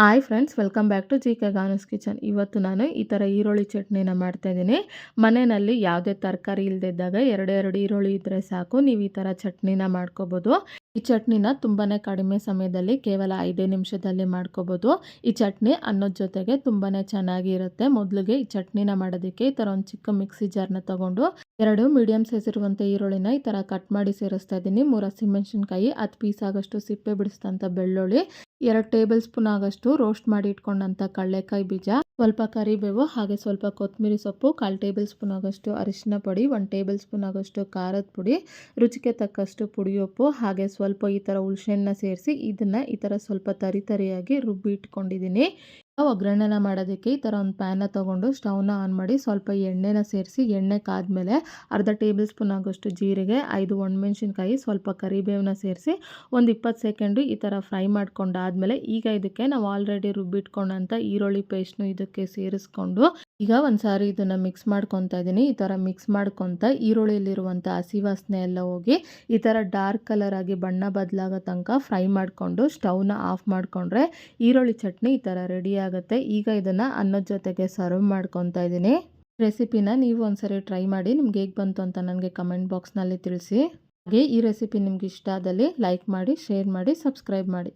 Hi friends, welcome back to G K Ganu's kitchen. ಇವತ್ತು ನಾನು ಈ ಥರ ಈರುಳ್ಳಿ ಚಟ್ನಿನ ಮಾಡ್ತಾಯಿದ್ದೀನಿ. ಮನೆಯಲ್ಲಿ ಯಾವುದೇ ತರಕಾರಿ ಇಲ್ಲದಿದ್ದಾಗ ಎರಡೆರಡು ಈರುಳ್ಳಿ ಇದ್ದರೆ ಸಾಕು, ನೀವು ಈ ಥರ ಚಟ್ನಿನ ಮಾಡ್ಕೋಬೋದು. ಈ ಚಟ್ನಿನ ತುಂಬಾ ಕಡಿಮೆ ಸಮಯದಲ್ಲಿ ಕೇವಲ 5 ನಿಮಿಷದಲ್ಲಿ ಮಾಡ್ಕೋಬೋದು. ಈ ಚಟ್ನಿ ಅನ್ನದ ಜೊತೆಗೆ ತುಂಬಾ ಚೆನ್ನಾಗಿರುತ್ತೆ. ಮೊದಲಿಗೆ ಈ ಚಟ್ನಿನ ಮಾಡೋದಕ್ಕೆ ಈ ಥರ ಒಂದು ಚಿಕ್ಕ ಮಿಕ್ಸಿ ಜಾರ್ನ ತೊಗೊಂಡು 2 ಮೀಡಿಯಮ್ ಸೈಜ್ ಇರುವಂಥ ಈರುಳ್ಳಿನ ಈ ಥರ ಕಟ್ ಮಾಡಿ ಸೇರಿಸ್ತಾ ಇದ್ದೀನಿ. 3 ಹಸಿಮೆಣಸಿನ್ಕಾಯಿ, 10 ಪೀಸ್ ಆಗೋಷ್ಟು ಸಿಪ್ಪೆ ಬಿಡಿಸಿದಂಥ ಬೆಳ್ಳುಳ್ಳಿ, 2 ಟೇಬಲ್ ಸ್ಪೂನ್ ಆಗೋಷ್ಟು ರೋಸ್ಟ್ ಮಾಡಿ ಇಟ್ಕೊಂಡಂಥ ಕಡಲೆಕಾಯಿ ಬೀಜ, ಸ್ವಲ್ಪ ಕರಿಬೇವು, ಹಾಗೆ ಸ್ವಲ್ಪ ಕೊತ್ತಂಬರಿ ಸೊಪ್ಪು, 1/4 ಟೇಬಲ್ ಸ್ಪೂನ್ ಆಗೋಷ್ಟು ಅರಿಶಿನ ಪುಡಿ, 1 ಟೇಬಲ್ ಸ್ಪೂನ್ ಆಗೋಷ್ಟು ಖಾರದ ಪುಡಿ, ರುಚಿಗೆ ತಕ್ಕಷ್ಟು ಪುಡಿಯುಪ್ಪು, ಹಾಗೆ ಸ್ವಲ್ಪ ಈ ಥರ ಹುಣಸೆಹಣ್ಣನ್ನ ಸೇರಿಸಿ ಇದನ್ನು ಈ ಥರ ಸ್ವಲ್ಪ ತರಿಯಾಗಿ ರುಬ್ಬಿ ಇಟ್ಕೊಂಡಿದ್ದೀನಿ. ಒಗ್ಗರಣೆನ ಮಾಡೋದಕ್ಕೆ ಈ ಥರ ಒಂದು ಪ್ಯಾನ್ನ ತೊಗೊಂಡು ಸ್ಟವ್ನ ಆನ್ ಮಾಡಿ ಸ್ವಲ್ಪ ಎಣ್ಣೆನ ಸೇರಿಸಿ, ಎಣ್ಣೆ ಕಾದ್ಮೇಲೆ ಅರ್ಧ ಟೇಬಲ್ ಸ್ಪೂನ್ ಆಗೋಷ್ಟು ಜೀರಿಗೆ, 5 ಒಣಮೆಣಸಿನ್ಕಾಯಿ, ಸ್ವಲ್ಪ ಕರಿಬೇವನ್ನ ಸೇರಿಸಿ ಒಂದು 20 ಸೆಕೆಂಡು ಈ ಥರ ಫ್ರೈ ಮಾಡ್ಕೊಂಡಾದ್ಮೇಲೆ ಈಗ ಇದಕ್ಕೆ ನಾವು ಆಲ್ರೆಡಿ ರುಬ್ಬಿಟ್ಕೊಂಡಂಥ ಈರುಳ್ಳಿ ಪೇಸ್ಟ್ನು ಇದಕ್ಕೆ ಸೇರಿಸ್ಕೊಂಡು ಈಗ ಒಂದ್ಸಾರಿ ಇದನ್ನು ಮಿಕ್ಸ್ ಮಾಡ್ಕೊತಾ ಇದ್ದೀನಿ. ಈ ಥರ ಮಿಕ್ಸ್ ಮಾಡ್ಕೊತ ಈರುಳ್ಳಿಯಲ್ಲಿರುವಂಥ ಹಸಿ ವಾಸನೆ ಎಲ್ಲ ಹೋಗಿ ಈ ಥರ ಡಾರ್ಕ್ ಕಲರ್ ಆಗಿ ಬಣ್ಣ ಬದಲಾಗೋ ತನಕ ಫ್ರೈ ಮಾಡಿಕೊಂಡು ಸ್ಟವ್ನ ಆಫ್ ಮಾಡಿಕೊಂಡ್ರೆ ಈರುಳ್ಳಿ ಚಟ್ನಿ ಈ ಥರ ರೆಡಿ ಆಗುತ್ತೆ. ಈಗ ಇದನ್ನು ಅನ್ನದ ಜೊತೆಗೆ ಸರ್ವ್ ಮಾಡ್ಕೊತಾ ಇದ್ದೀನಿ. ರೆಸಿಪಿನ ನೀವು ಒಂದ್ಸರಿ ಟ್ರೈ ಮಾಡಿ, ನಿಮ್ಗೆ ಹೇಗೆ ಬಂತು ಅಂತ ನನಗೆ ಕಮೆಂಟ್ ಬಾಕ್ಸ್ನಲ್ಲಿ ತಿಳಿಸಿ. ಹಾಗೆ ಈ ರೆಸಿಪಿ ನಿಮ್ಗೆ ಇಷ್ಟ ಆದಲ್ಲಿ ಲೈಕ್ ಮಾಡಿ, ಶೇರ್ ಮಾಡಿ, ಸಬ್ಸ್ಕ್ರೈಬ್ ಮಾಡಿ.